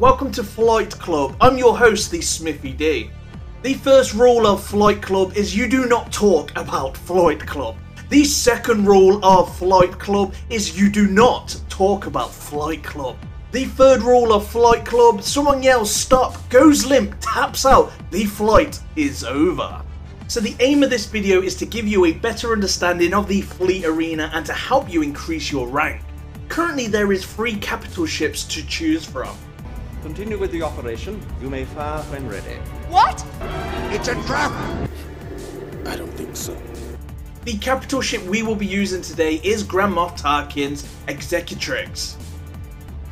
welcome to Flight Club. I'm your host, the Smithie D. The first rule of Flight Club is you do not talk about Flight Club. The second rule of Flight Club is you do not talk about Flight Club. The third rule of Flight Club, someone yells stop, goes limp, taps out, the flight is over. So the aim of this video is to give you a better understanding of the fleet arena and to help you increase your rank. Currently there is 3 capital ships to choose from. Continue with the operation. You may fire when ready. What? It's a trap! I don't think so. The capital ship we will be using today is Grand Moff Tarkin's Executrix.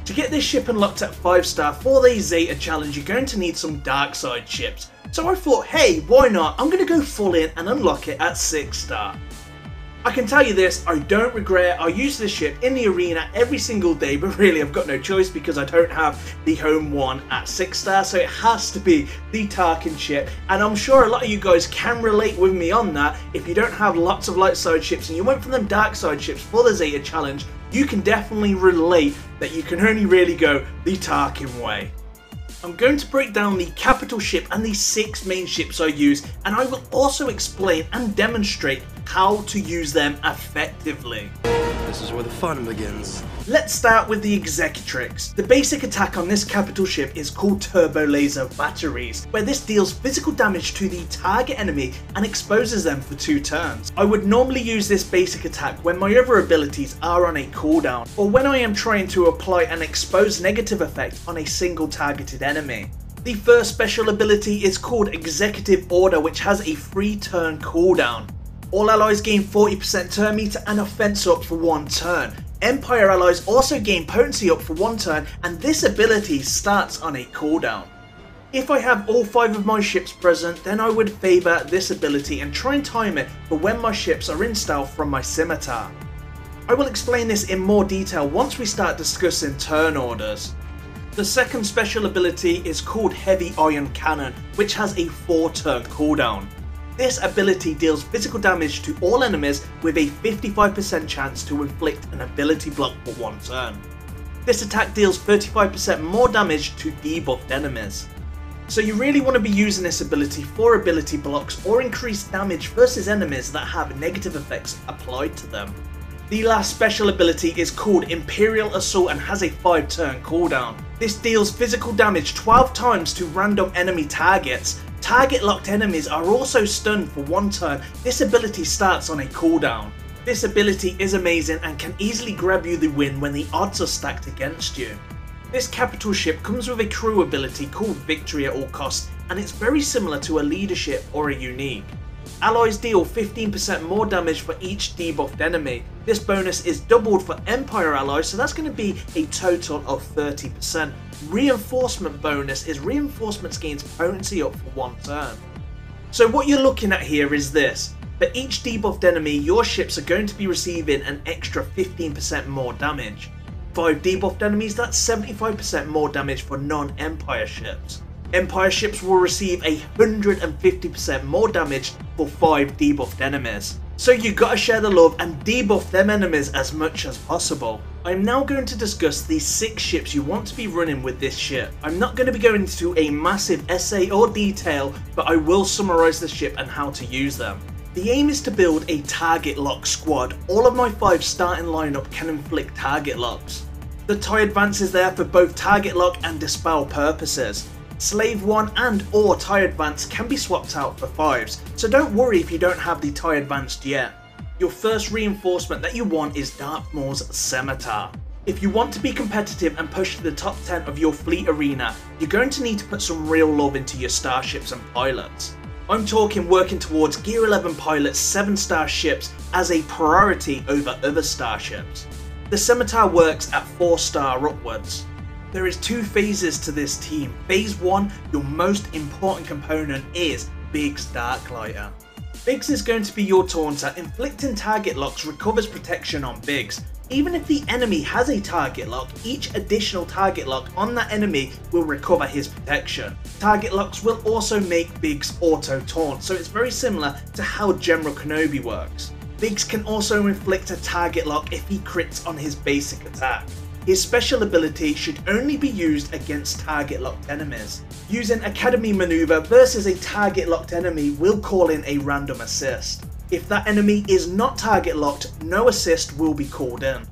To get this ship unlocked at 5-star for the Zeta challenge, you're going to need some dark side ships. So I thought, hey, why not? I'm going to go full in and unlock it at 6-star. I can tell you this, I don't regret it. I use this ship in the arena every single day, but really I've got no choice because I don't have the home one at 6-star, so it has to be the Tarkin ship. And I'm sure a lot of you guys can relate with me on that. If you don't have lots of light side ships and you went for them dark side ships for the Zeta challenge, you can definitely relate that you can only really go the Tarkin way. I'm going to break down the capital ship and the 6 main ships I use, and I will also explain and demonstrate how to use them effectively. This is where the fun begins. Let's start with the Executrix. The basic attack on this capital ship is called Turbo Laser Batteries, where this deals physical damage to the target enemy and exposes them for 2 turns. I would normally use this basic attack when my other abilities are on a cooldown, or when I am trying to apply an expose negative effect on a single targeted enemy. The first special ability is called Executive Order, which has a 3-turn cooldown. All allies gain 40% turn meter and offense up for 1 turn. Empire allies also gain potency up for 1 turn, and this ability starts on a cooldown. If I have all 5 of my ships present, then I would favour this ability and try and time it for when my ships are in stealth from my scimitar. I will explain this in more detail once we start discussing turn orders. The second special ability is called Heavy Iron Cannon, which has a 4-turn cooldown. This ability deals physical damage to all enemies with a 55% chance to inflict an ability block for 1 turn. This attack deals 35% more damage to debuffed enemies. So you really want to be using this ability for ability blocks or increased damage versus enemies that have negative effects applied to them. The last special ability is called Imperial Assault and has a 5-turn cooldown. This deals physical damage 12 times to random enemy targets. Target locked enemies are also stunned for 1 turn. This ability starts on a cooldown. This ability is amazing and can easily grab you the win when the odds are stacked against you. This capital ship comes with a crew ability called Victory at All Costs, and it's very similar to a leadership or a unique. Allies deal 15% more damage for each debuffed enemy. This bonus is doubled for Empire allies, so that's going to be a total of 30%. Reinforcement bonus is reinforcements gains potency up for 1 turn. So what you're looking at here is this. For each debuffed enemy, your ships are going to be receiving an extra 15% more damage. 5 debuffed enemies, that's 75% more damage for non-Empire ships. Empire ships will receive 150% more damage for 5 debuffed enemies. So you gotta share the love and debuff them enemies as much as possible. I'm now going to discuss the 6 ships you want to be running with this ship. I'm not going to be going into a massive essay or detail, but I will summarise the ship and how to use them. The aim is to build a target lock squad. All of my 5 starting lineup can inflict target locks. The TIE Advance is there for both target lock and dispel purposes. Slave 1 and or TIE Advance can be swapped out for 5s, so don't worry if you don't have the TIE Advanced yet. Your first reinforcement that you want is Darth Maul's Scimitar. If you want to be competitive and push to the top 10 of your fleet arena, you're going to need to put some real love into your starships and pilots. I'm talking working towards Gear 11 pilots 7-star ships as a priority over other starships. The Scimitar works at 4-star upwards. There is 2 phases to this team. Phase 1, your most important component is Biggs Darklighter. Biggs is going to be your taunter. Inflicting target locks recovers protection on Biggs. Even if the enemy has a target lock, each additional target lock on that enemy will recover his protection. Target locks will also make Biggs auto taunt, so it's very similar to how General Kenobi works. Biggs can also inflict a target lock if he crits on his basic attack. His special ability should only be used against target locked enemies. Using Academy Maneuver versus a target locked enemy will call in a random assist. If that enemy is not target locked, no assist will be called in.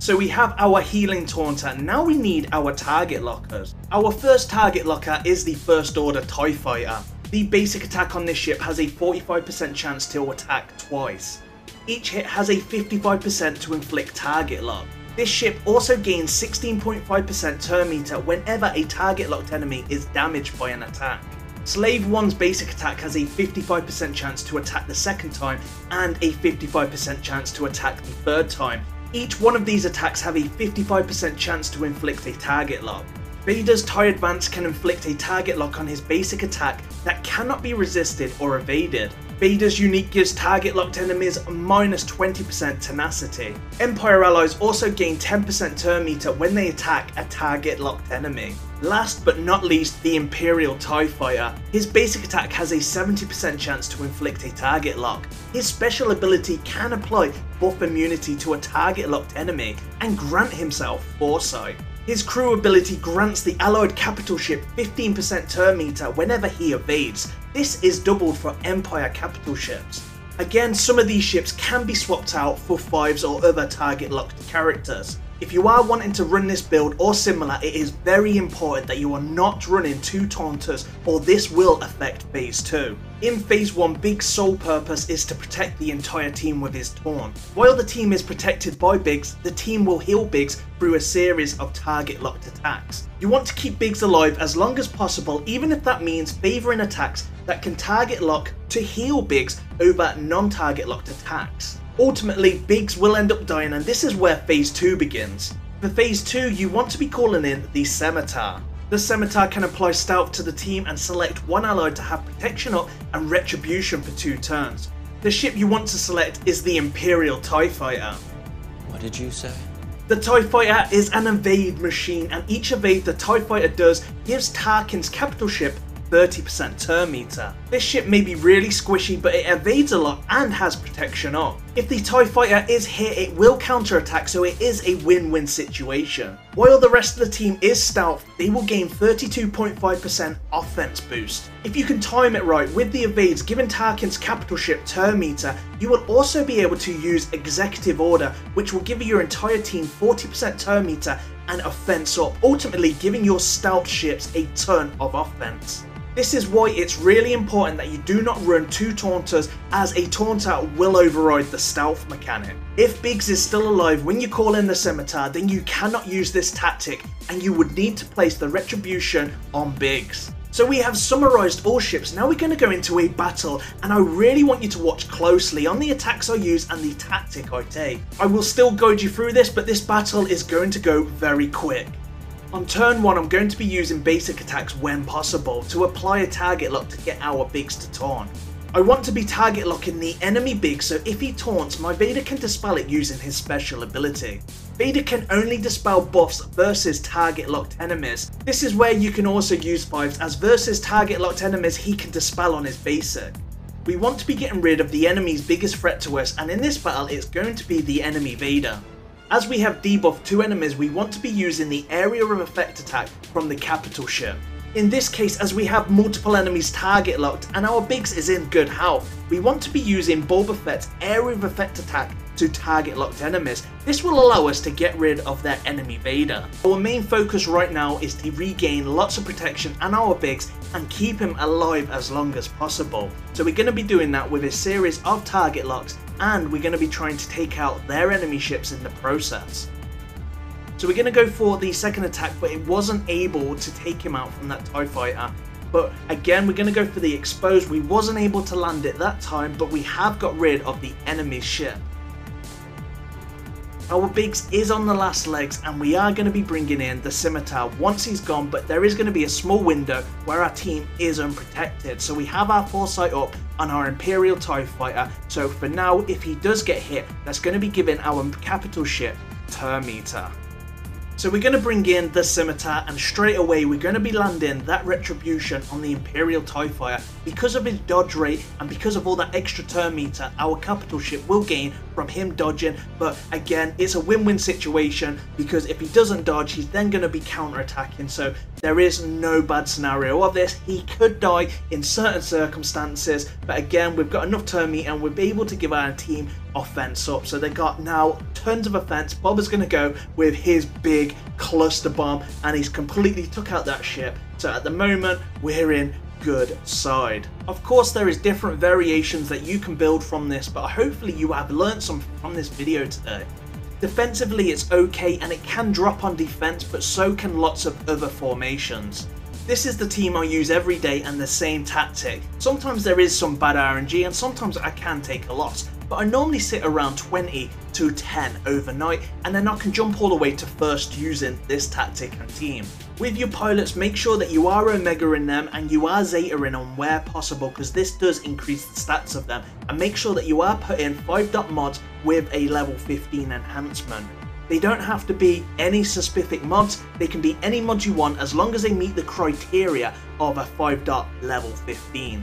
So we have our healing taunter, now we need our target lockers. Our first target locker is the First Order TIE Fighter. The basic attack on this ship has a 45% chance to attack twice. Each hit has a 55% to inflict target lock. This ship also gains 16.5% turn meter whenever a target locked enemy is damaged by an attack. Slave 1's basic attack has a 55% chance to attack the second time and a 55% chance to attack the third time. Each one of these attacks have a 55% chance to inflict a target lock. Vader's TIE Advance can inflict a target lock on his basic attack that cannot be resisted or evaded. Vader's unique gives target locked enemies minus 20% tenacity. Empire allies also gain 10% turn meter when they attack a target locked enemy. Last but not least, the Imperial TIE Fighter. His basic attack has a 70% chance to inflict a target lock. His special ability can apply buff immunity to a target locked enemy and grant himself foresight. His crew ability grants the allied capital ship 15% turn meter whenever he evades. This is doubled for Empire capital ships. Again, some of these ships can be swapped out for 5s or other target locked characters. If you are wanting to run this build or similar, it is very important that you are not running 2 taunters or this will affect phase 2. In phase 1, Biggs' sole purpose is to protect the entire team with his taunt. While the team is protected by Biggs, the team will heal Biggs through a series of target locked attacks. You want to keep Biggs alive as long as possible, even if that means favouring attacks that can target lock to heal Biggs over non-target locked attacks. Ultimately, Biggs will end up dying, and this is where phase 2 begins. For phase 2, you want to be calling in the Scimitar. The Scimitar can apply stealth to the team and select one ally to have protection up and retribution for 2 turns. The ship you want to select is the Imperial TIE Fighter. What did you say? The TIE Fighter is an evade machine, and each evade the TIE Fighter does gives Tarkin's capital ship 30% turn meter. This ship may be really squishy, but it evades a lot and has protection up. If the TIE Fighter is hit, it will counterattack, so it is a win-win situation. While the rest of the team is stealth, they will gain 32.5% offense boost. If you can time it right with the evades given Tarkin's capital ship turn meter, you will also be able to use Executive Order, which will give your entire team 40% turn meter and offense up, ultimately giving your stealth ships a ton of offense. This is why it's really important that you do not run 2 taunters, as a taunter will override the stealth mechanic. If Biggs is still alive when you call in the Scimitar, then you cannot use this tactic and you would need to place the retribution on Biggs. So we have summarised all ships, now we're going to go into a battle, and I really want you to watch closely on the attacks I use and the tactic I take. I will still guide you through this, but this battle is going to go very quick. On turn 1, I'm going to be using basic attacks when possible to apply a target lock to get our Biggs to taunt. I want to be target locking the enemy Biggs, so if he taunts, my Vader can dispel it using his special ability. Vader can only dispel buffs versus target locked enemies. This is where you can also use 5s, as versus target locked enemies he can dispel on his basic. We want to be getting rid of the enemy's biggest threat to us, and in this battle it's going to be the enemy Vader. As we have debuffed 2 enemies, we want to be using the area of effect attack from the capital ship. In this case, as we have multiple enemies target locked and our Biggs is in good health, we want to be using Boba Fett's area of effect attack to target locked enemies. This will allow us to get rid of their enemy Vader. Our main focus right now is to regain lots of protection on our Biggs and keep him alive as long as possible. So we're going to be doing that with a series of target locks, and we're going to be trying to take out their enemy ships in the process. So we're going to go for the second attack, but it wasn't able to take him out from that TIE Fighter. But again, we're going to go for the exposed. We wasn't able to land it that time, but we have got rid of the enemy's ship. Our Biggs is on the last legs, and we are going to be bringing in the Scimitar once he's gone, but there is going to be a small window where our team is unprotected. So we have our foresight up on our Imperial TIE Fighter, so for now if he does get hit, that's going to be giving our capital ship turn meter. So we're going to bring in the Scimitar, and straight away we're going to be landing that Retribution on the Imperial TIE Fighter. Because of his dodge rate and because of all that extra turn meter our capital ship will gain from him dodging, but again it's a win-win situation because if he doesn't dodge he's then going to be counter-attacking, so there is no bad scenario of this. He could die in certain circumstances, but again we've got enough turn meter and we'll be able to give our team offense up. So they got now tons of offense. Bob is going to go with his big cluster bomb and he's completely took out that ship, so at the moment we're in good side. Of course there is different variations that you can build from this, but hopefully you have learned something from this video today. Defensively it's okay and it can drop on defense, but so can lots of other formations. This is the team I use every day and the same tactic. Sometimes there is some bad RNG and sometimes I can take a loss, but I normally sit around 20 to 10 overnight and then I can jump all the way to first using this tactic and team. With your pilots, make sure that you are Omega in them and you are Zeta in them where possible, because this does increase the stats of them, and make sure that you are putting 5-dot mods with a level 15 enhancement. They don't have to be any specific mods, they can be any mods you want as long as they meet the criteria of a 5-dot level 15.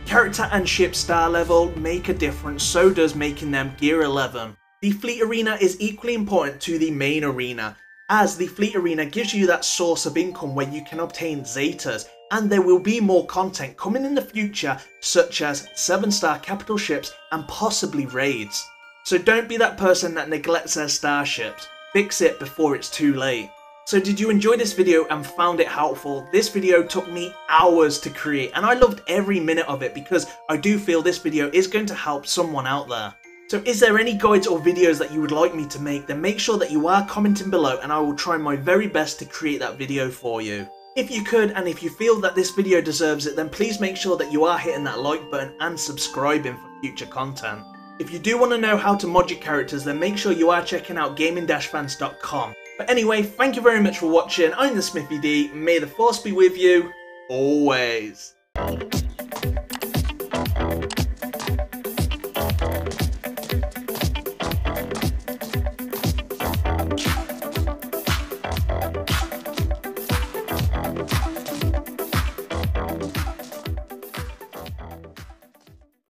Character and ship star level make a difference, so does making them gear 11. The fleet arena is equally important to the main arena, as the fleet arena gives you that source of income where you can obtain Zetas, and there will be more content coming in the future such as 7-star capital ships and possibly raids. So don't be that person that neglects their starships, fix it before it's too late. So did you enjoy this video and found it helpful? This video took me hours to create and I loved every minute of it because I do feel this video is going to help someone out there. So is there any guides or videos that you would like me to make? Then make sure that you are commenting below and I will try my very best to create that video for you. If you could, and if you feel that this video deserves it, then please make sure that you are hitting that like button and subscribing for future content. If you do want to know how to mod your characters, then make sure you are checking out gaming-fans.com. But anyway, thank you very much for watching. I'm the Smithie D. May the force be with you always.